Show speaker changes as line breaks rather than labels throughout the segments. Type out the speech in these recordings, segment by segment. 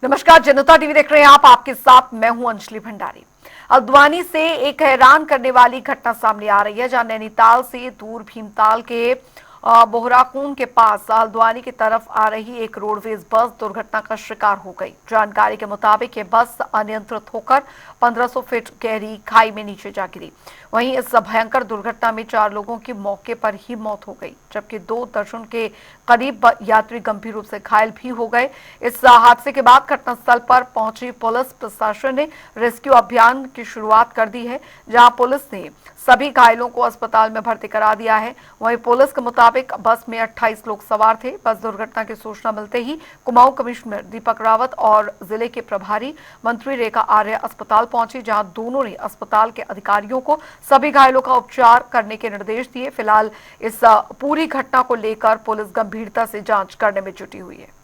नमस्कार, जनता टीवी देख रहे हैं आप। आपके साथ मैं हूं अंजलि भंडारी। हल्द्वानी से एक हैरान करने वाली घटना सामने आ रही है, जहां नैनीताल से दूर भीमताल के बोहराकून के पास हल्द्वानी की तरफ आ रही एक रोडवेज बस दुर्घटना का शिकार हो गई। जानकारी के मुताबिक ये बस अनियंत्रित होकर 1500 फीट गहरी खाई में नीचे जा गिरी। वहीं इस भयंकर दुर्घटना में 4 लोगों की मौके पर ही मौत हो गई, जबकि 2 दर्जन के करीब यात्री गंभीर रूप से घायल भी हो गए। इस हादसे के बाद घटनास्थल पर पहुंची पुलिस प्रशासन ने रेस्क्यू अभियान की शुरुआत कर दी है, जहां पुलिस ने सभी घायलों को अस्पताल में भर्ती करा दिया है। वहीं पुलिस के मुताबिक बस में 28 लोग सवार थे। बस दुर्घटना की सूचना मिलते ही कुमाऊं कमिश्नर दीपक रावत और जिले के प्रभारी मंत्री रेखा आर्य अस्पताल पहुंची, जहां दोनों ने अस्पताल के अधिकारियों को सभी घायलों का उपचार करने के निर्देश दिए। फिलहाल इस पूरी घटना को लेकर पुलिस गंभीरता से जांच करने में जुटी हुई है।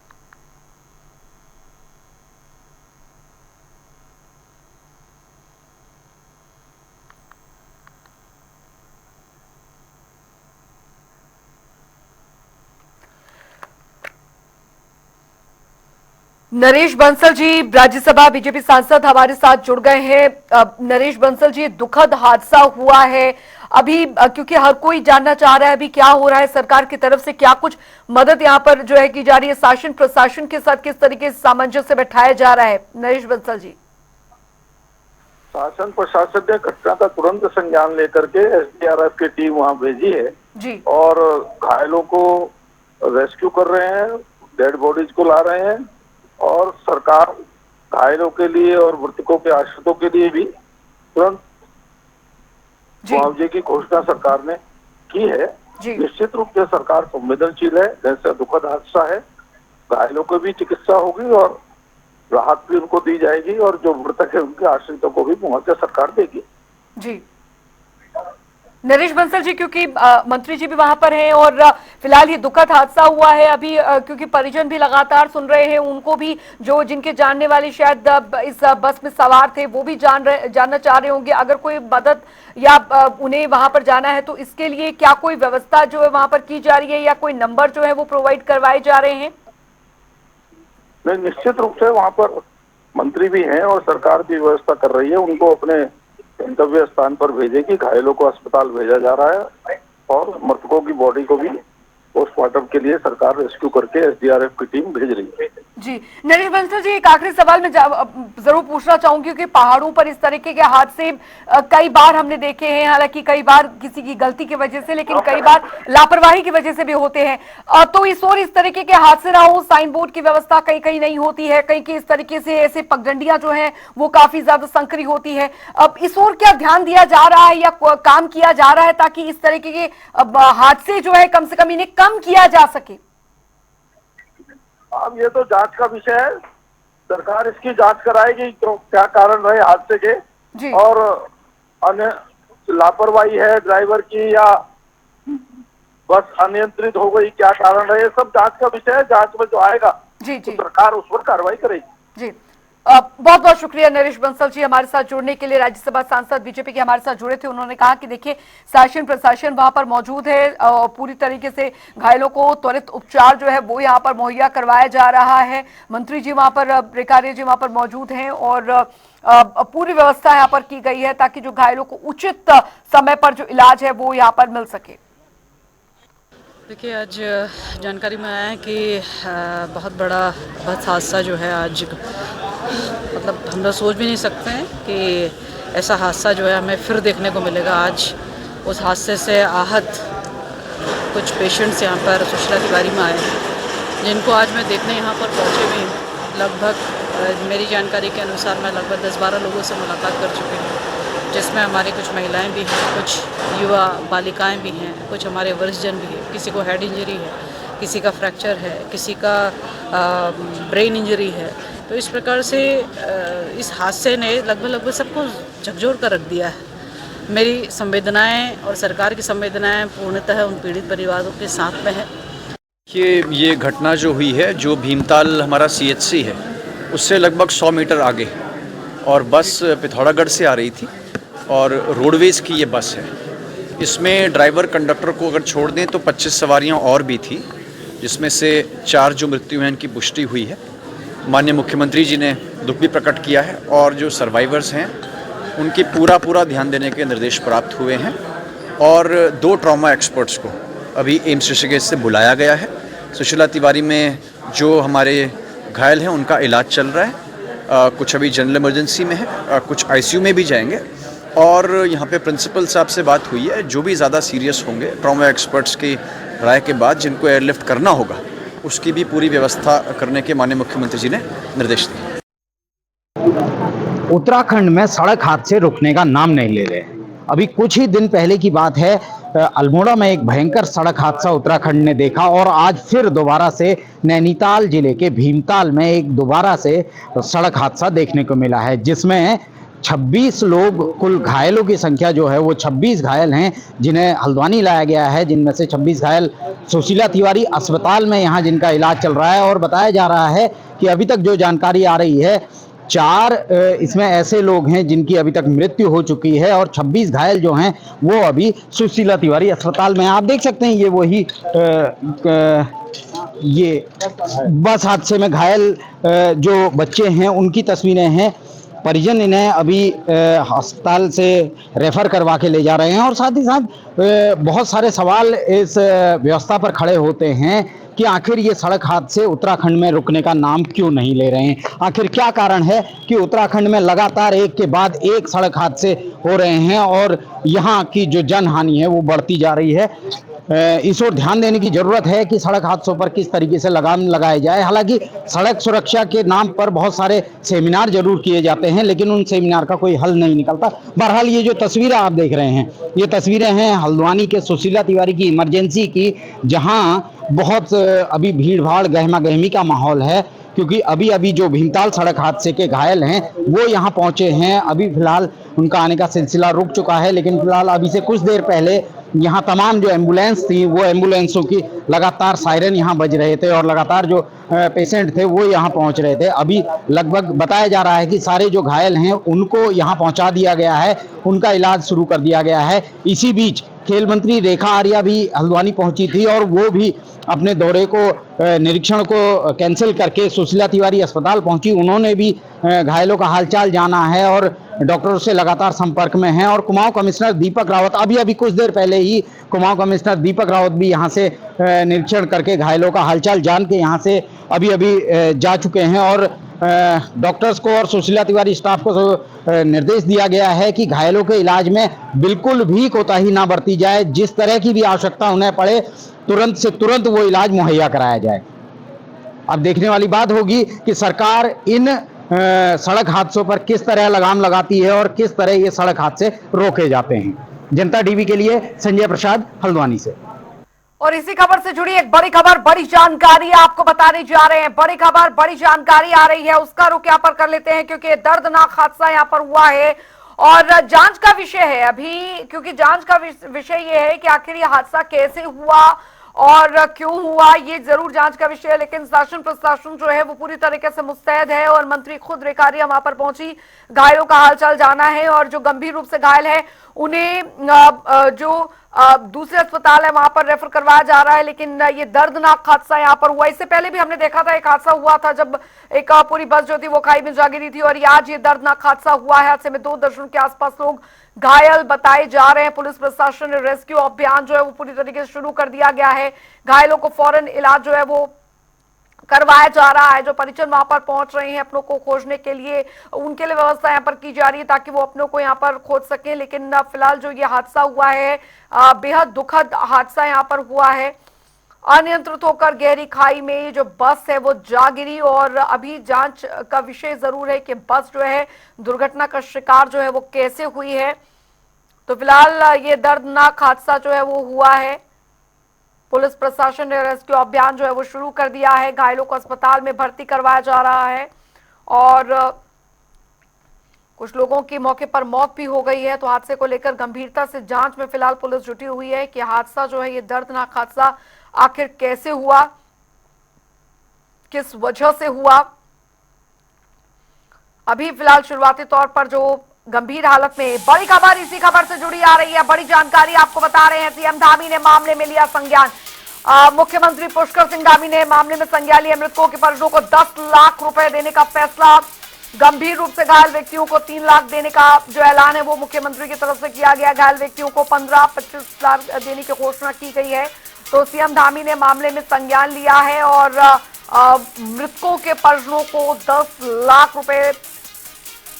नरेश बंसल जी, राज्यसभा बीजेपी सांसद हमारे साथ जुड़ गए हैं। नरेश बंसल जी, दुखद हादसा हुआ है अभी, क्योंकि हर कोई जानना चाह रहा है अभी क्या हो रहा है, सरकार की तरफ से क्या कुछ मदद यहाँ पर जो है की जा रही है, शासन प्रशासन के साथ किस तरीके से सामंजस्य बैठाया जा रहा है। नरेश बंसल जी।
शासन प्रशासन ने घटना का तुरंत संज्ञान लेकर के एसडीआरएफ की टीम वहां भेजी है
जी।
और घायलों को रेस्क्यू कर रहे हैं, डेड बॉडीज को ला रहे हैं और सरकार घायलों के लिए और मृतकों के आश्रितों के लिए भी तुरंत मुआवजे की घोषणा सरकार ने की है। निश्चित रूप से सरकार संवेदनशील है, जैसे दुखद हादसा है, घायलों को भी चिकित्सा होगी और राहत भी उनको दी जाएगी और जो मृतक है उनके आश्रितों को भी मुआवजा सरकार देगी।
जी नरेश बंसल जी, क्योंकि मंत्री जी भी वहां पर हैं और फिलहाल ये दुखद हादसा हुआ है अभी, क्योंकि परिजन भी लगातार सुन रहे हैं, उनको भी जो जिनके जानने वाले शायद इस बस में सवार थे वो भी जानना चाह रहे होंगे। अगर कोई मदद या उन्हें वहां पर जाना है तो इसके लिए क्या कोई व्यवस्था जो है वहां पर की जा रही है या कोई नंबर जो है वो प्रोवाइड करवाए जा रहे हैं?
नहीं, निश्चित रूप से वहां पर मंत्री भी हैं और सरकार भी व्यवस्था कर रही है, उनको अपने गंतव्य स्थान पर भेजेगी। घायलों को अस्पताल भेजा जा रहा है और मृतकों की बॉडी को भी पोस्टमार्टम के लिए सरकार रेस्क्यू करके एसडीआरएफ की टीम भेज रही है।
जी नरेश बंसल जी, एक आखिरी सवाल मैं जरूर पूछना चाहूंगी कि पहाड़ों पर इस तरीके के हादसे कई बार हमने देखे हैं, हालांकि कई बार किसी की गलती की वजह से, लेकिन कई बार लापरवाही की वजह से भी होते हैं। तो इस तरीके के हादसे ना हो, साइन बोर्ड की व्यवस्था कहीं कहीं नहीं होती है, कहीं कहीं इस तरीके से ऐसे पगडंडियां जो है वो काफी ज्यादा संकरी होती है। अब इस ओर क्या ध्यान दिया जा रहा है या काम किया जा रहा है ताकि इस तरीके के हादसे जो है कम से कम इन्हें कम किया जा सके?
अब ये तो जांच का विषय है, सरकार इसकी जांच कराएगी क्या कारण रहे हादसे के और अन्य लापरवाही है ड्राइवर की या बस अनियंत्रित हो गई, क्या कारण रहे, सब जांच का विषय है। जांच में जो आएगा तो सरकार उस पर कार्रवाई करेगी।
जी बहुत बहुत शुक्रिया नरेश बंसल जी हमारे साथ जुड़ने के लिए। राज्यसभा सांसद बीजेपी के हमारे साथ जुड़े थे। उन्होंने कहा कि देखिए, शासन प्रशासन वहां पर मौजूद है और पूरी तरीके से घायलों को त्वरित उपचार जो है वो यहाँ पर मुहैया करवाया जा रहा है। मंत्री जी वहां पर, रेखा जी वहां पर मौजूद हैं और पूरी व्यवस्था यहाँ पर की गई है ताकि जो घायलों को उचित समय पर जो इलाज है वो यहाँ पर मिल सके।
देखिए, आज जानकारी में आया है कि बहुत बड़ा बस हादसा जो है आज, मतलब हम लोग सोच भी नहीं सकते हैं कि ऐसा हादसा जो है हमें फिर देखने को मिलेगा। आज उस हादसे से आहत कुछ पेशेंट्स यहाँ पर सुशीला तिवारी में आए हैं, जिनको आज मैं देखने यहाँ पर पहुँचे भी हूँ। लगभग मेरी जानकारी के अनुसार मैं लगभग 10-12 लोगों से मुलाकात कर चुकी हूँ, जिसमें हमारी कुछ महिलाएं भी हैं, कुछ युवा बालिकाएं भी हैं, कुछ हमारे वरिष्ठजन भी हैं। किसी को हेड इंजरी है, किसी का फ्रैक्चर है, किसी का ब्रेन इंजरी है। तो इस प्रकार से इस हादसे ने लगभग सबको झकझोर कर रख दिया है। मेरी संवेदनाएं और सरकार की संवेदनाएं पूर्णतः उन पीड़ित परिवारों के साथ में है।
ये घटना जो हुई है, जो भीमताल हमारा सीएचसी है उससे लगभग 100 मीटर आगे, और बस पिथौरागढ़ से आ रही थी और रोडवेज़ की ये बस है। इसमें ड्राइवर कंडक्टर को अगर छोड़ दें तो 25 सवारियां और भी थी, जिसमें से 4 जो मृत्यु हैं इनकी पुष्टि हुई है। माननीय मुख्यमंत्री जी ने दुख भी प्रकट किया है और जो सर्वाइवर्स हैं उनकी पूरा ध्यान देने के निर्देश प्राप्त हुए हैं और 2 ट्रॉमा एक्सपर्ट्स को अभी एम्स ऋषिकेश से बुलाया गया है। सुशीला तिवारी में जो हमारे घायल हैं उनका इलाज चल रहा है, कुछ अभी जनरल इमरजेंसी में है, कुछ आईसीयू में भी जाएंगे और यहाँ पे प्रिंसिपल साहब से बात हुई है, जो भी ज़्यादा सीरियस होंगे ट्रॉमा एक्सपर्ट्स की राय के बाद जिनको एयरलिफ्ट करना होगा उसकी भी पूरी व्यवस्था करने के माननीय मुख्यमंत्री जी ने निर्देश दिए।
उत्तराखंड में सड़क हादसे रुकने का नाम नहीं ले रहे। अभी कुछ ही दिन पहले की बात है, अल्मोड़ा में एक भयंकर सड़क हादसा उत्तराखंड ने देखा और आज फिर दोबारा से नैनीताल जिले के भीमताल में एक दोबारा से सड़क हादसा देखने को मिला है, जिसमें 26 लोग, कुल घायलों की संख्या जो है वो 26 घायल हैं, जिन्हें हल्द्वानी लाया गया है, जिनमें से 26 घायल सुशीला तिवारी अस्पताल में यहाँ जिनका इलाज चल रहा है। और बताया जा रहा है कि अभी तक जो जानकारी आ रही है 4 इसमें ऐसे लोग हैं जिनकी अभी तक मृत्यु हो चुकी है और 26 घायल जो हैं वो अभी सुशीला तिवारी अस्पताल में। आप देख सकते हैं ये वही ये बस हादसे में घायल जो बच्चे हैं उनकी तस्वीरें हैं। परिजन इन्हें अभी अस्पताल से रेफर करवा के ले जा रहे हैं और साथ ही साथ बहुत सारे सवाल इस व्यवस्था पर खड़े होते हैं कि आखिर ये सड़क हादसे उत्तराखंड में रुकने का नाम क्यों नहीं ले रहे हैं। आखिर क्या कारण है कि उत्तराखंड में लगातार एक के बाद एक सड़क हादसे हो रहे हैं और यहाँ की जो जनहानि है वो बढ़ती जा रही है। इस ओर ध्यान देने की जरूरत है कि सड़क हादसों पर किस तरीके से लगाम लगाए जाए। हालांकि सड़क सुरक्षा के नाम पर बहुत सारे सेमिनार जरूर किए जाते हैं, लेकिन उन सेमिनार का कोई हल नहीं निकलता। बहरहाल ये जो तस्वीरें आप देख रहे हैं, ये तस्वीरें हैं हल्द्वानी के सुशीला तिवारी की इमरजेंसी की, जहां बहुत अभी भीड़ भाड़ गहमा गहमी का माहौल है, क्योंकि अभी अभी जो भीमताल सड़क हादसे के घायल हैं वो यहाँ पहुंचे हैं। अभी फिलहाल उनका आने का सिलसिला रुक चुका है, लेकिन फिलहाल अभी से कुछ देर पहले यहाँ तमाम जो एम्बुलेंस थी वो एम्बुलेंसों की लगातार सायरन यहाँ बज रहे थे और लगातार जो पेशेंट थे वो यहाँ पहुँच रहे थे। अभी लगभग बताया जा रहा है कि सारे जो घायल हैं उनको यहाँ पहुँचा दिया गया है, उनका इलाज शुरू कर दिया गया है। इसी बीच खेल मंत्री रेखा आर्या भी हल्द्वानी पहुंची थी और वो भी अपने दौरे को निरीक्षण को कैंसिल करके सुशीला तिवारी अस्पताल पहुंची। उन्होंने भी घायलों का हालचाल जाना है और डॉक्टरों से लगातार संपर्क में हैं। और कुमाऊं कमिश्नर दीपक रावत अभी कुछ देर पहले ही कुमाऊं कमिश्नर दीपक रावत भी यहां से निरीक्षण करके घायलों का हालचाल जान के यहां से अभी जा चुके हैं। और डॉक्टर्स को और सुशीला तिवारी स्टाफ को निर्देश दिया गया है कि घायलों के इलाज में बिल्कुल भी कोताही ना बरती जाए। जिस तरह की भी आवश्यकता उन्हें पड़े तुरंत से तुरंत वो इलाज मुहैया कराया जाए। अब देखने वाली बात होगी कि सरकार इन सड़क हादसों पर किस तरह लगाम लगाती है और किस तरह ये सड़क हादसे रोके जाते हैं। जनता टीवी के लिए संजय प्रसाद, हल्द्वानी से।
और इसी खबर से जुड़ी एक बड़ी खबर, बड़ी जानकारी आपको बताने जा रहे हैं। बड़ी खबर, बड़ी जानकारी आ रही है, उसका रुख यहाँ पर कर लेते हैं क्योंकि दर्दनाक हादसा यहाँ पर हुआ है और जांच का विषय है अभी, क्योंकि जांच का विषय ये है कि आखिर ये हादसा कैसे हुआ और क्यों हुआ, ये जरूर जांच का विषय है। लेकिन शासन प्रशासन जो है वो पूरी तरीके से मुस्तैद है और मंत्री खुद रेखा आर्या वहां पर पहुंची, घायलों का हालचाल जाना है और जो गंभीर रूप से घायल है उन्हें जो दूसरे अस्पताल है वहां पर रेफर करवाया जा रहा है। लेकिन ये दर्दनाक हादसा यहाँ पर हुआ। इससे पहले भी हमने देखा था एक हादसा हुआ था जब एक पूरी बस जो थी वो खाई में जा गिरी थी और आज ये दर्दनाक हादसा हुआ है। हादसे में 2 दर्जन के आसपास लोग घायल बताए जा रहे हैं। पुलिस प्रशासन ने रेस्क्यू अभियान जो है वो पूरी तरीके से शुरू कर दिया गया है। घायलों को फौरन इलाज जो है वो करवाया जा रहा है। जो परिजन वहां पर पहुंच रहे हैं अपनों को खोजने के लिए, उनके लिए व्यवस्था यहाँ पर की जा रही है ताकि वो अपनों को यहाँ पर खोज सकें। लेकिन फिलहाल जो ये हादसा हुआ है बेहद दुखद हादसा यहाँ पर हुआ है। अनियंत्रित होकर गहरी खाई में जो बस है वो जा गिरी और अभी जांच का विषय जरूर है कि बस जो है दुर्घटना का शिकार जो है वो कैसे हुई है। तो फिलहाल ये दर्दनाक हादसा जो है वो हुआ है। पुलिस प्रशासन ने रेस्क्यू अभियान जो है वो शुरू कर दिया है। घायलों को अस्पताल में भर्ती करवाया जा रहा है और कुछ लोगों की मौके पर मौत भी हो गई है। तो हादसे को लेकर गंभीरता से जांच में फिलहाल पुलिस जुटी हुई है कि हादसा जो है ये दर्दनाक हादसा आखिर कैसे हुआ, किस वजह से हुआ। अभी फिलहाल शुरुआती तौर पर जो गंभीर हालत में, बड़ी खबर इसी खबर से जुड़ी आ रही है, बड़ी जानकारी आपको बता रहे हैं। सीएम धामी ने मामले में लिया संज्ञान। मुख्यमंत्री पुष्कर सिंह धामी ने मामले में संज्ञान लिया। मृतकों के परिजनों को 10 लाख रुपए देने का फैसला। गंभीर रूप से घायल व्यक्तियों को 3 लाख देने का जो ऐलान है वो मुख्यमंत्री की तरफ से किया गया। घायल व्यक्तियों को 15-25 लाख देने की घोषणा की गई है। तो सीएम धामी ने मामले में संज्ञान लिया है और मृतकों के परिजनों को 10 लाख रुपए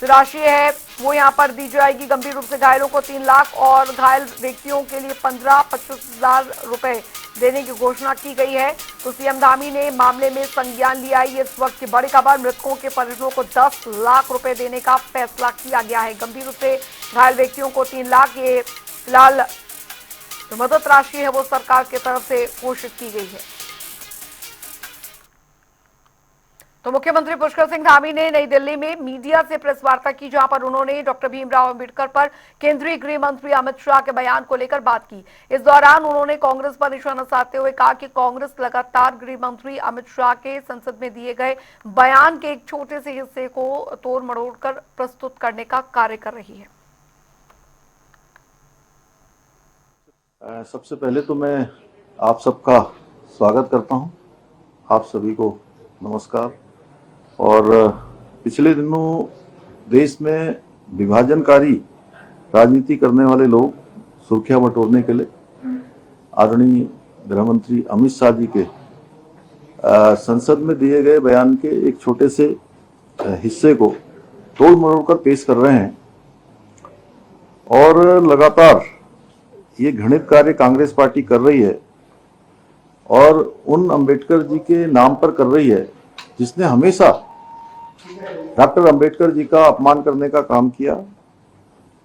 राशि है वो यहां पर दी जाएगी। गंभीर रूप से घायलों को 3 लाख और घायल व्यक्तियों के लिए 15-25 हजार रुपए देने की घोषणा की गई है। तो सीएम धामी ने मामले में संज्ञान लिया है। ये इस वक्त की बड़ी खबर। मृतकों के परिजनों को 10 लाख रुपए देने का फैसला किया गया है। गंभीर रूप से घायल व्यक्तियों को 3 लाख ये फिलहाल जो मदद राशि है वो सरकार की तरफ से घोषित की गई है। तो मुख्यमंत्री पुष्कर सिंह धामी ने नई दिल्ली में मीडिया से प्रेस वार्ता की, जहां पर उन्होंने डॉक्टर भीमराव अंबेडकर पर केंद्रीय गृह मंत्री अमित शाह के बयान को लेकर बात की। इस दौरान उन्होंने कांग्रेस पर निशाना साधते हुए कहा कि कांग्रेस लगातार गृह मंत्री अमित शाह के संसद में दिए गए बयान के एक छोटे से हिस्से को तोड़ मरोड़ कर प्रस्तुत करने का कार्य कर रही है।
सबसे पहले तो मैं आप सबका स्वागत करता हूं। आप सभी को नमस्कार। और पिछले दिनों देश में विभाजनकारी राजनीति करने वाले लोग सुर्खियां बटोरने के लिए आदरणीय गृह मंत्री अमित शाह जी के संसद में दिए गए बयान के एक छोटे से हिस्से को तोड़ मरोड़ कर पेश कर रहे हैं। और लगातार ये घृणित कार्य कांग्रेस पार्टी कर रही है और उन अंबेडकर जी के नाम पर कर रही है जिसने हमेशा डॉक्टर अंबेडकर जी का अपमान करने का काम किया।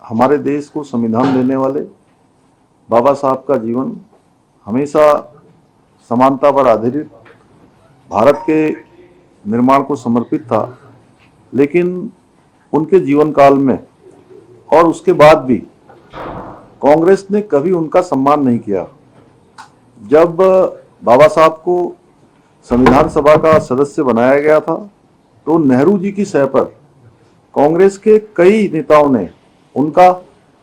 हमारे देश को संविधान देने वाले बाबा साहब का जीवन हमेशा समानता पर आधारित भारत के निर्माण को समर्पित था, लेकिन उनके जीवन काल में और उसके बाद भी कांग्रेस ने कभी उनका सम्मान नहीं किया। जब बाबा साहब को संविधान सभा का सदस्य बनाया गया था तो नेहरू जी की सह पर कांग्रेस के कई नेताओं ने उनका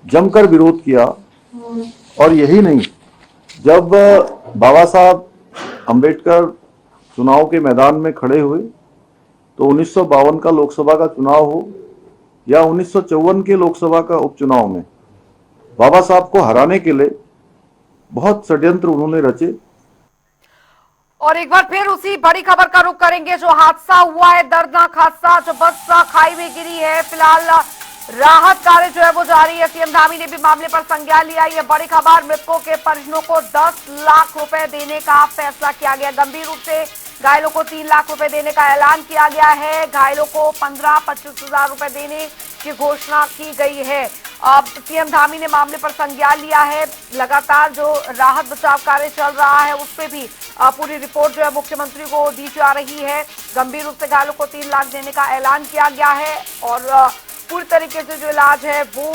जमकर विरोध किया। और यही नहीं, जब बाबा साहब अंबेडकर चुनाव के मैदान में खड़े हुए तो 1952 का लोकसभा का चुनाव हो या 1954 के लोकसभा का उपचुनाव में बाबा साहब को हराने के लिए बहुत षड्यंत्र उन्होंने रचे।
और एक बार फिर उसी बड़ी खबर का रुख करेंगे। जो हादसा हुआ है, दर्दनाक हादसा, जो बस खाई में गिरी है, फिलहाल राहत कार्य जो है वो जारी है। सीएम धामी ने भी मामले पर संज्ञान लिया। ये बड़ी खबर। मृतकों के परिजनों को 10 लाख रुपए देने का फैसला किया गया। गंभीर रूप से घायलों को 3 लाख रुपए देने का ऐलान किया गया है। घायलों को 15-25 हजार रुपए देने की घोषणा की गई है। अब सीएम धामी ने मामले पर संज्ञान लिया है। लगातार जो राहत बचाव कार्य चल रहा है उस पर भी पूरी रिपोर्ट जो है मुख्यमंत्री को दी जा रही है। गंभीर रूप से घायलों को 3 लाख देने का ऐलान किया गया है और पूरी तरीके से जो इलाज है वो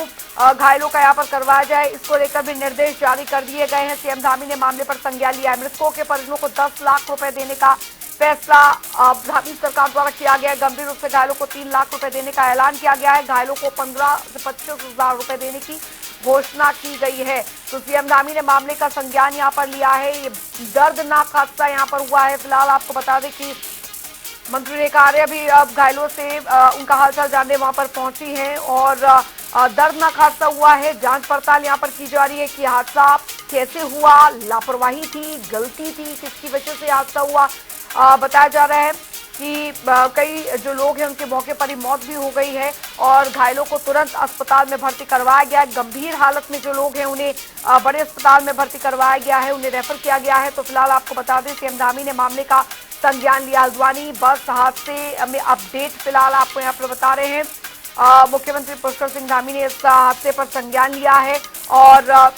घायलों का यहाँ पर करवाया जाए, इसको लेकर भी निर्देश जारी कर दिए गए हैं। सीएम धामी ने मामले पर संज्ञान लिया है। मृतकों के परिजनों को 10 लाख रुपए देने का फैसला धामी सरकार द्वारा किया गया है। गंभीर रूप से घायलों को 3 लाख रुपए देने का ऐलान किया गया है। घायलों को 15 से 25 हजार रुपए देने की घोषणा की गई है। तो सीएम धामी ने मामले का संज्ञान यहाँ पर लिया है। ये दर्दनाक हादसा यहाँ पर हुआ है। फिलहाल आपको बता दें कि मंत्री रेखा आर्य भी अब घायलों से उनका हालचाल जानने वहां पर पहुंची हैं और दर्दनाक हादसा हुआ है। जांच पड़ताल यहां पर की जा रही है कि हादसा कैसे हुआ, लापरवाही थी, गलती थी, किसकी वजह से हादसा हुआ। बताया जा रहा है कि कई जो लोग हैं उनके मौके पर ही मौत भी हो गई है और घायलों को तुरंत अस्पताल में भर्ती करवाया गया है। गंभीर हालत में जो लोग हैं उन्हें बड़े अस्पताल में भर्ती करवाया गया है, उन्हें रेफर किया गया है। तो फिलहाल आपको बता दें सीएम धामी ने मामले का संज्ञान लिया। हल्द्वानी बस हादसे में अपडेट फिलहाल आपको यहाँ पर बता रहे हैं। मुख्यमंत्री पुष्कर सिंह धामी ने इस हादसे पर संज्ञान लिया है और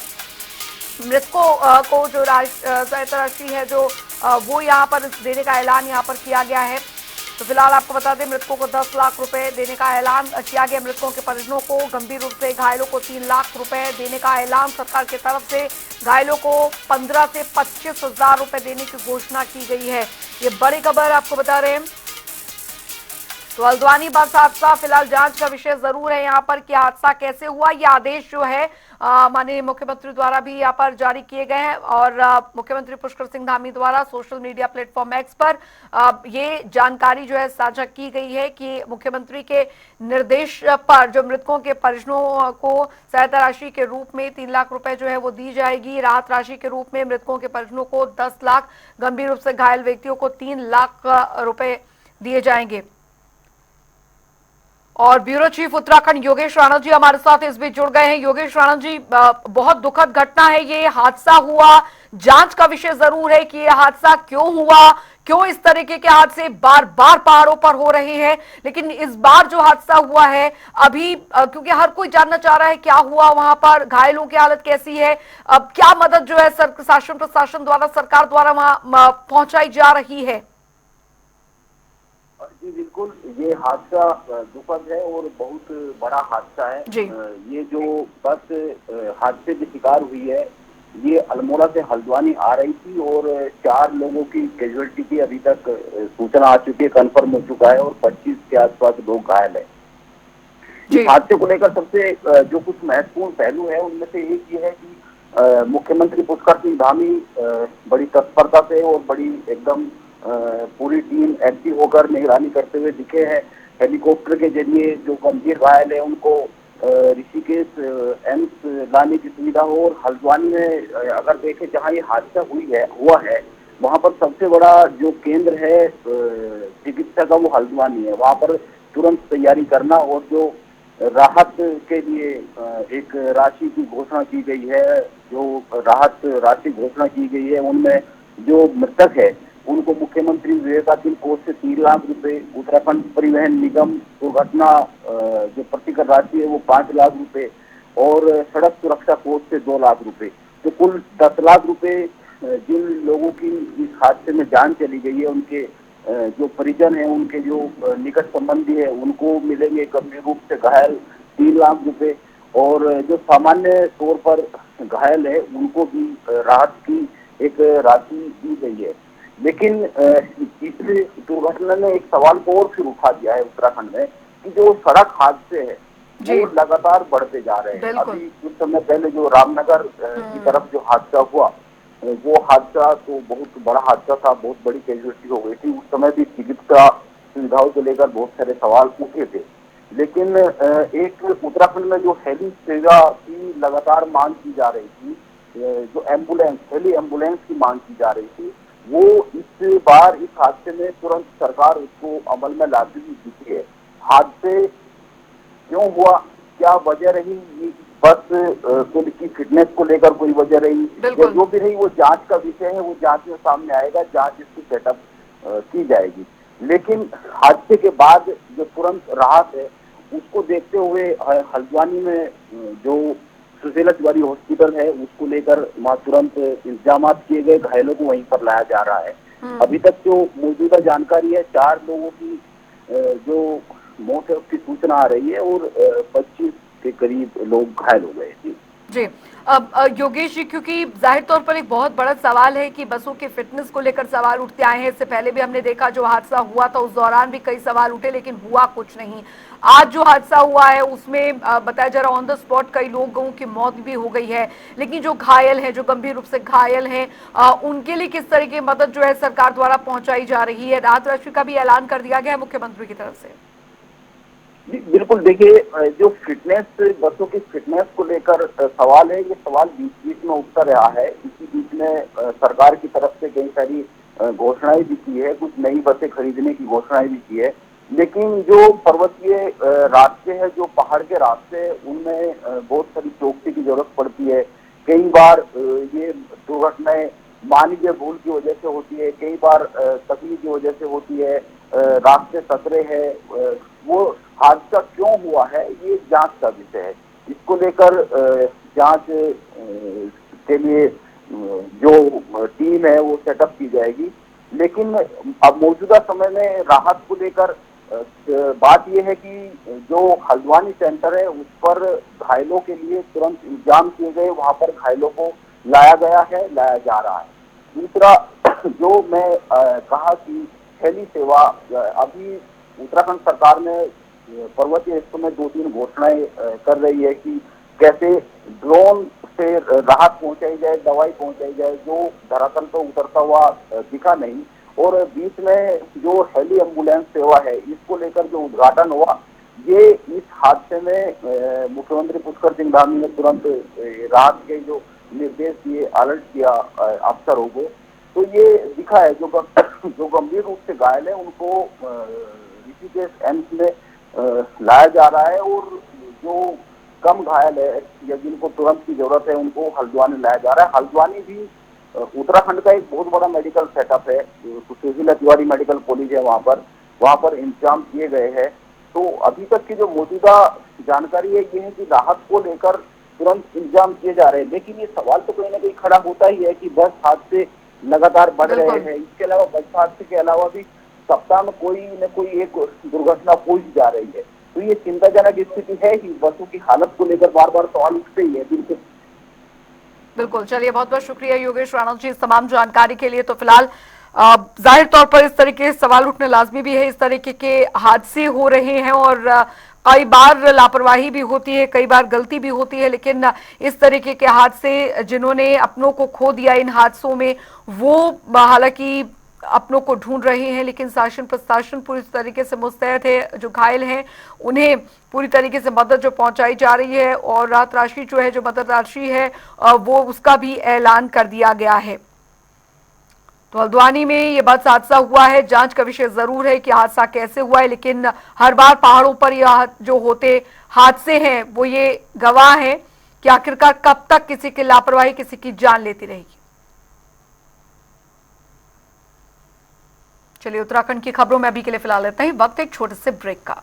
मृतकों को जो सहायता राशि है जो वो यहाँ पर देने का ऐलान यहाँ पर किया गया है। तो फिलहाल आपको बता दें मृतकों को 10 लाख रुपए देने का ऐलान किया गया। मृतकों के परिजनों को गंभीर रूप से घायलों को 3 लाख रुपए देने का ऐलान सरकार की तरफ से। घायलों को 15 से 25 हजार रुपए देने की घोषणा की गई है। ये बड़ी खबर आपको बता रहे हैं। तो हल्द्वानी बस हादसा फिलहाल जांच का विषय जरूर है यहाँ पर कि हादसा कैसे हुआ। ये आदेश जो है माननीय मुख्यमंत्री द्वारा भी यहाँ पर जारी किए गए हैं और मुख्यमंत्री पुष्कर सिंह धामी द्वारा सोशल मीडिया प्लेटफॉर्म एक्स पर ये जानकारी जो है साझा की गई है कि मुख्यमंत्री के निर्देश पर जो मृतकों के परिजनों को सहायता राशि के रूप में 3 लाख रुपए जो है वो दी जाएगी। राहत राशि के रूप में मृतकों के परिजनों को 10 लाख, गंभीर रूप से घायल व्यक्तियों को 3 लाख रुपए दिए जाएंगे। और ब्यूरो चीफ उत्तराखंड योगेश राणा जी हमारे साथ इस बीच जुड़ गए हैं। योगेश राणा जी, बहुत दुखद घटना है, ये हादसा हुआ, जांच का विषय जरूर है कि यह हादसा क्यों हुआ, क्यों इस तरीके के हादसे बार बार पहाड़ों पर हो रहे हैं, लेकिन इस बार जो हादसा हुआ है अभी क्योंकि हर कोई जानना चाह रहा है क्या हुआ वहां पर, घायलों की हालत कैसी है, अब क्या मदद जो है शासन प्रशासन द्वारा, सरकार द्वारा वहां पहुंचाई जा रही है?
जी बिल्कुल, ये हादसा दुखद है और बहुत बड़ा हादसा है
जी।
ये जो बस हादसे की शिकार हुई है ये अल्मोड़ा से हल्द्वानी आ रही थी और 4 लोगों की कैजुअलिटी की अभी तक सूचना आ चुकी है, कंफर्म हो चुका है और 25 के आसपास लोग घायल है। इस हादसे को लेकर सबसे जो कुछ महत्वपूर्ण पहलू है उनमें से एक ये है कि मुख्यमंत्री पुष्कर सिंह धामी बड़ी तत्परता से और बड़ी एकदम पूरी टीम एक्टिव होकर निगरानी करते हुए दिखे हैं। हेलीकॉप्टर के जरिए जो गंभीर घायल है उनको ऋषिकेश एम्स लाने की सुविधा हो और हल्द्वानी में अगर देखें जहां ये हादसा हुआ है वहां पर सबसे बड़ा जो केंद्र है चिकित्सा का वो हल्द्वानी है। वहां पर तुरंत तैयारी करना और जो राहत के लिए एक राशि की घोषणा की गई है, जो राहत राशि घोषणा की गई है उनमें जो मृतक है उनको मुख्यमंत्री विवेकाधीन कोष से 3 लाख रुपए, उत्तराखंड परिवहन निगम दुर्घटना जो प्रतिकर राशि है वो 5 लाख रुपए और सड़क सुरक्षा कोष से 2 लाख रुपए, तो कुल 10 लाख रुपए जिन लोगों की इस हादसे में जान चली गई है उनके जो परिजन है, उनके जो निकट संबंधी है उनको मिलेंगे। गंभीर रूप से घायल 3 लाख रुपए और जो सामान्य तौर पर घायल है उनको भी राहत की एक राशि दी गई है। लेकिन इस दुर्घटना ने एक सवाल को और फिर उठा दिया है उत्तराखंड में कि जो सड़क हादसे हैं वो लगातार बढ़ते जा रहे हैं। अभी कुछ समय पहले जो रामनगर की तरफ जो हादसा हुआ वो हादसा तो बहुत बड़ा हादसा था, बहुत बड़ी कैजुअलिटी हो गई थी। उस समय भी चिकित्सा सुविधाओं को लेकर बहुत सारे सवाल उठे थे, लेकिन एक उत्तराखंड में जो हेली सेवा की लगातार मांग की जा रही थी, जो हेली एम्बुलेंस की मांग की जा रही थी, वो इस बार इस हादसे में तुरंत सरकार उसको अमल में लाती हुई दिखी है। हादसे क्यों हुआ, क्या वजह रही, बस खुद की फिटनेस को लेकर कोई वजह रही या जो भी रही वो जांच का विषय है, वो जांच में सामने आएगा, जांच इसकी सेटअप की जाएगी। लेकिन हादसे के बाद जो तुरंत राहत है उसको देखते हुए हल्द्वानी में जो सुशीला तिवारी हॉस्पिटल है उसको लेकर वहाँ तुरंत इंतजाम किए गए, घायलों को वहीं पर लाया जा रहा है। अभी तक जो मौजूदा जानकारी है 4 लोगों की जो मौत है उसकी सूचना आ रही है और 25 के करीब लोग घायल हो गए थे।
जी, अब योगेश जी, क्योंकि जाहिर तौर पर एक बहुत बड़ा सवाल है कि बसों की फिटनेस को लेकर सवाल उठते आए हैं। इससे पहले भी हमने देखा जो हादसा हुआ था उस दौरान भी कई सवाल उठे, लेकिन हुआ कुछ नहीं। आज जो हादसा हुआ है उसमें बताया जा रहा ऑन द स्पॉट कई लोगों की मौत भी हो गई है, लेकिन जो घायल हैं, जो गंभीर रूप से घायल हैं, उनके लिए किस तरह की मदद जो है सरकार द्वारा पहुंचाई जा रही है? राहत राशि का भी ऐलान कर दिया गया है मुख्यमंत्री की तरफ से।
बिल्कुल, देखिए जो फिटनेस, बसों की फिटनेस को लेकर सवाल है, ये सवाल बीच बीच में उठता रहा है। इसी बीच में सरकार की तरफ से कई सारी घोषणाएं भी की है, कुछ नई बसें खरीदने की घोषणाएं भी की है, लेकिन जो पर्वतीय रास्ते हैं, जो पहाड़ के रास्ते हैं, उनमें बहुत सारी चौकसी की जरूरत पड़ती है। कई बार ये दुर्घटनाएं मान लीजिए भूल की वजह से होती है, कई बार तकनीक की वजह से होती है, रास्ते सकरे है, वो हादसा क्यों हुआ है ये जांच का विषय है। इसको लेकर जांच के लिए जो टीम है वो सेटअप की जाएगी। लेकिन अब मौजूदा समय में राहत को लेकर बात यह है कि जो हल्द्वानी सेंटर है उस पर घायलों के लिए तुरंत इंतजाम किए गए, वहां पर घायलों को लाया गया है, लाया जा रहा है। दूसरा जो मैं कहा कि हेली सेवा, अभी उत्तराखंड सरकार ने पर्वतीय हिस्सों में 2-3 घोषणाएं कर रही है कि कैसे ड्रोन से राहत पहुंचाई जाए, दवाई पहुंचाई जाए, जो धरातल पर उतरता हुआ दिखा नहीं। और बीच में जो हेली एम्बुलेंस सेवा है, इसको लेकर जो उद्घाटन हुआ, ये इस हादसे में मुख्यमंत्री पुष्कर सिंह धामी ने तुरंत राहत के जो निर्देश दिए, अलर्ट किया अफसरों को। तो ये दिखा है जो गंभीर रूप से घायल है उनको ऋषिकेश एम्स में लाया जा रहा है, और जो कम घायल है या जिनको तुरंत की जरूरत है उनको हल्द्वानी लाया जा रहा है। हल्द्वानी भी उत्तराखंड का एक बहुत बड़ा मेडिकल सेटअप है, सुशीला तिवारी मेडिकल कॉलेज है, वहाँ पर इंतजाम किए गए हैं। तो अभी तक की जो मौजूदा जानकारी है ये है कि राहत को लेकर तुरंत इंतजाम किए जा रहे हैं, लेकिन ये सवाल तो कहीं ना कहीं खड़ा होता ही है कि बस हादसे लगातार बढ़ रहे हैं। इसके अलावा बस हादसे के अलावा भी सप्ताह में कोई न कोई एक दुर्घटना हो ही जा रही है। तो ये चिंताजनक स्थिति है ही, बसों की हालत को लेकर बार बार सवाल उठते ही है।
बिल्कुल, चलिए बहुत बहुत शुक्रिया योगेश राणा जी इस तमाम जानकारी के लिए। तो फिलहाल जाहिर तौर पर इस तरीके के सवाल उठने लाजमी भी है, इस तरीके के हादसे हो रहे हैं और कई बार लापरवाही भी होती है, कई बार गलती भी होती है, लेकिन इस तरीके के हादसे जिन्होंने अपनों को खो दिया इन हादसों में, वो हालांकि अपनों को ढूंढ रहे हैं, लेकिन शासन प्रशासन पूरी तरीके से मुस्तैद है। जो घायल हैं उन्हें पूरी तरीके से मदद जो पहुंचाई जा रही है, और राहत राशि जो है, जो मदद राशि है वो उसका भी ऐलान कर दिया गया है। तो हल्द्वानी में ये बस हादसा हुआ है, जांच का विषय जरूर है कि हादसा कैसे हुआ है, लेकिन हर बार पहाड़ों पर यह जो होते हादसे हैं वो ये गवाह है कि आखिरकार कब तक किसी की लापरवाही किसी की जान लेती रहेगी। चलिए उत्तराखंड की खबरों में अभी के लिए फिलहाल इतना ही। वक्त एक छोटे से ब्रेक का।